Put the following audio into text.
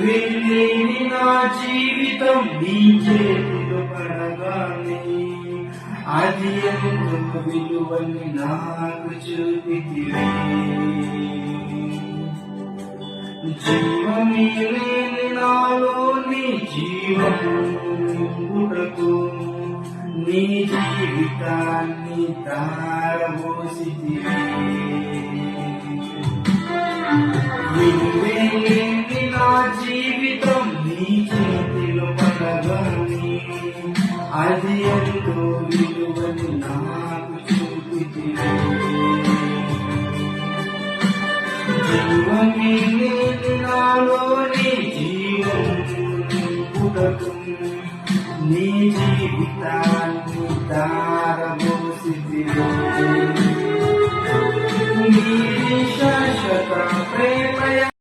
వెళ్ళేని నా జీవితం నీ చేతిలో పడగానే అది ఎంతో విలువని నాకు చూపితివే. జీవమే లేని నాలోని జీవము నింపుటకు నీ జీవితాన్ని ధారపోసితివే.